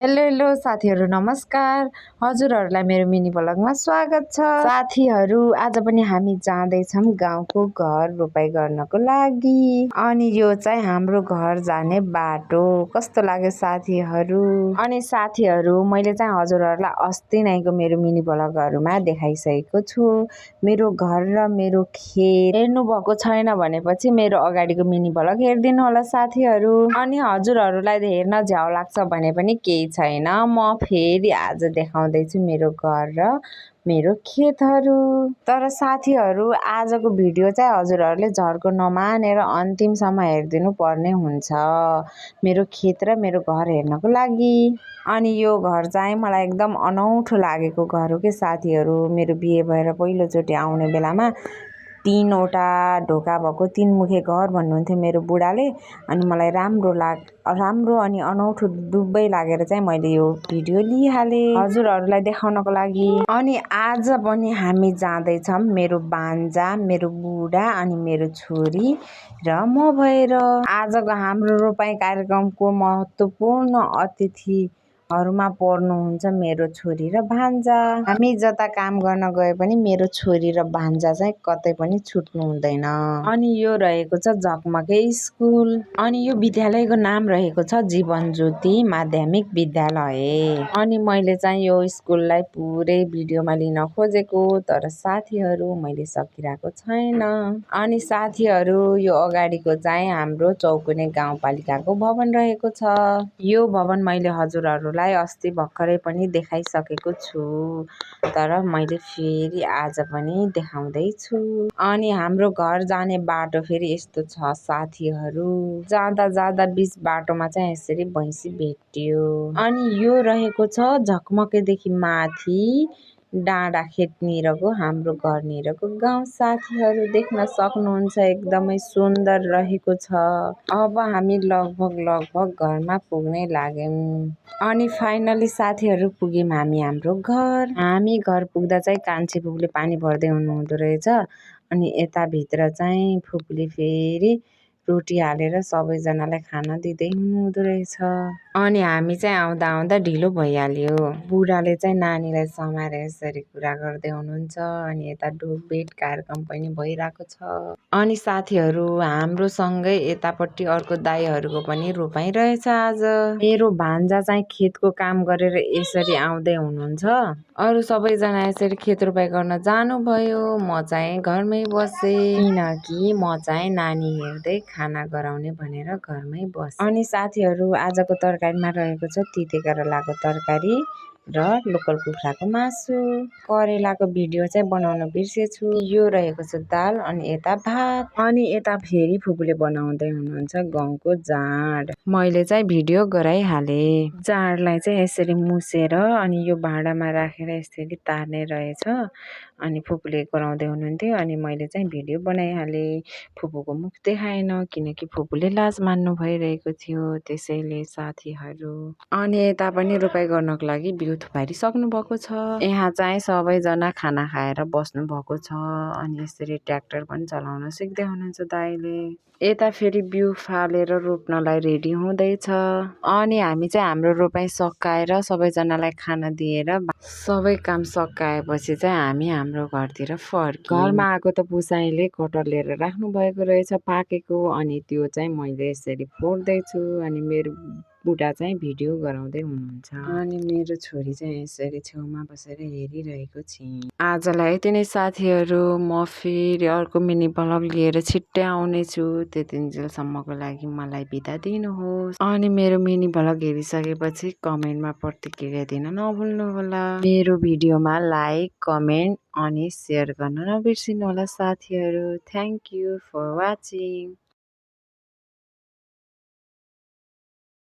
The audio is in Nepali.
हेलो हेलो साथीहरू नमस्कार। हजुरहरूलाई मेरो मिनी ब्लगमा स्वागत छ। साथीहरू आज पनि हामी जाँदैछौँ गाउँको घर रोपाई गर्नको लागि। अनि यो चाहिँ हाम्रो घर जाने बाटो कस्तो लाग्यो साथीहरू। अनि साथीहरू मैले चाहिँ हजुरहरूलाई अस्ति नैको मेरो मिनी ब्लगहरूमा देखाइसकेको छु। मेरो घर र मेरो खेत हेर्नु भएको छैन भनेपछि मेरो अगाडिको मिनी ब्लग हेर्दिनु होला साथीहरू। अनि हजुरहरूलाई हेर्न झ्याउ लाग्छ भने पनि केही छैन, म फेरि आज देखाउँदैछु मेरो घर र मेरो खेतहरू। तर साथीहरू आजको भिडियो चाहिँ हजुरहरूले झर्को नमानेर अन्तिमसम्म हेरिदिनु पर्ने हुन्छ मेरो खेत र मेरो घर हेर्नको लागि। अनि यो घर चाहिँ मलाई एकदम अनौठो लागेको घर हो के साथीहरू। मेरो बिहे भएर पहिलोचोटि आउने बेलामा 3वटा ढोका भएको 3 मुखे घर भन्नुहुन्थ्यो मेरो बुढाले। अनि मलाई राम्रो अनि अनौठो दुबै लागेर चाहिँ मैले यो भिडियो लिइहालेँ हजुरहरूलाई देखाउनको लागि। अनि आज पनि हामी जाँदैछौँ मेरो बान्जा, मेरो बुढा अनि मेरो छोरी र म भएर। आजको हाम्रो रोपाई कार्यक्रमको महत्त्वपूर्ण अतिथिहरूमा पर्नुहुन्छ मेरो छोरी र भान्जा। हामी जता काम गर्न गए पनि मेरो छोरी र भान्जा चाहिँ कतै पनि छुट्नु हुँदैन। अनि यो रहेको छ झकमके स्कुल। अनि यो विद्यालयको नाम रहेको छ जीवन ज्योति माध्यमिक विद्यालय। अनि मैले चाहिँ यो स्कुललाई पुरै भिडियोमा लिन खोजेको तर साथीहरू मैले सकिरहेको छैन। अनि साथीहरू यो अगाडिको चाहिँ हाम्रो चौकुने गाउँपालिकाको भवन रहेको छ। यो भवन मैले हजुरहरूलाई अस्ति भर्खरै पनि देखाइसकेको छु तर मैले फेरि आज पनि देखाउँदैछु। अनि हाम्रो घर जाने बाटो फेरि यस्तो छ साथीहरू। जाँदा जाँदा बीच बाटोमा चाहिँ यसरी भैँसी भेट्यो। अनि यो रहेको छ झकमकेदेखि माथि डाँडा खेतनिरको हाम्रो घरनिरको गाउँ साथीहरू देख्न सक्नुहुन्छ एकदमै सुन्दर रहेको छ। अब हामी लगभग घरमा पुग्नै लाग्यौँ। अनि फाइनली साथीहरू पुग्यौँ हामी हाम्रो घर। हामी घर पुग्दा चाहिँ कान्छी फुपूले पानी भर्दै हुनुहुँदो रहेछ। अनि यता भित्र चाहिँ फुपूले फेरि रोटी हालेर सबैजनालाई खाना दिँदै हुनुहुँदो रहेछ। अनि हामी चाहिँ आउँदा आउँदा ढिलो भइहाल्यो। बुढाले चाहिँ नानीलाई समाएर यसरी कुरा गर्दै हुनुहुन्छ। अनि यता ढोगभेट कार्यक्रम पनि भइरहेको छ। अनि साथीहरू हाम्रो सँगै यतापट्टि अर्को दाइहरूको पनि रोपाई रहेछ आज। मेरो भान्जा चाहिँ खेतको काम गरेर यसरी आउँदै हुनुहुन्छ। अरू सबैजना यसरी खेत रोपाई गर्न जानुभयो, म चाहिँ घरमै बसेँ किनकि म चाहिँ नानी हेर्दै खाना गराउने भनेर घरमै बसेँ। अनि साथीहरू आजको तरकारीमा रहेको छ तिते करेलाको तरकारी र लोकल कुखुराको मासु। करेलाको भिडियो चाहिँ बनाउन बिर्सेछु। यो रहेको छ दाल अनि यता भात। अनि यता फेरि फुपूले बनाउँदै हुनुहुन्छ गहुँको जाँड। मैले चाहिँ भिडियो गराइहालेँ। जाँडलाई चाहिँ यसरी मुसेर अनि यो भाँडामा राखेर यसरी तार्ने रहेछ। अनि फुपूले गराउँदै हुनुहुन्थ्यो अनि मैले चाहिँ भिडियो बनाइहालेँ। फुपूको मुख देखाएन किनकि फुपूले लाज मान्नु भइरहेको थियो त्यसैले साथीहरू। अनि यता पनि रोपाई गर्नको लागि बिउ थुपारिसक्नु भएको छ। यहाँ चाहिँ सबैजना खाना खाएर बस्नु भएको छ। अनि यसरी ट्र्याक्टर पनि चलाउन सिक्दै हुनुहुन्छ दाइले। यता फेरि बिउ फालेर रोप्नलाई रेडी हुँदैछ। अनि हामी चाहिँ हाम्रो रोपाई सकाएर सबैजनालाई खाना दिएर सबै काम सकाएपछि चाहिँ हामी हाम्रो घरतिर फर्क्यौँ। घरमा आएको त पुसाइले कटर लिएर राख्नु भएको रहेछ पाकेको। अनि त्यो चाहिँ मैले यसरी फोड्दैछु। अनि मेरो बुढा चाहिँ भिडियो गराउँदै हुनुहुन्छ। अनि मेरो छोरी चाहिँ यसरी छेउमा बसेर हेरिरहेको छिन्। आजलाई यति नै साथीहरू। म फेरि अर्को मिनी ब्लग लिएर छिट्टै आउनेछु। त्यतिन्जेलसम्मको लागि मलाई बिदा दिनुहोस्। अनि मेरो मिनी ब्लग हेरिसकेपछि कमेन्टमा प्रतिक्रिया दिन नभुल्नुहोला। मेरो भिडियोमा लाइक, कमेन्ट अनि सेयर गर्न नबिर्सिनु होला साथीहरू। Thank you for watching.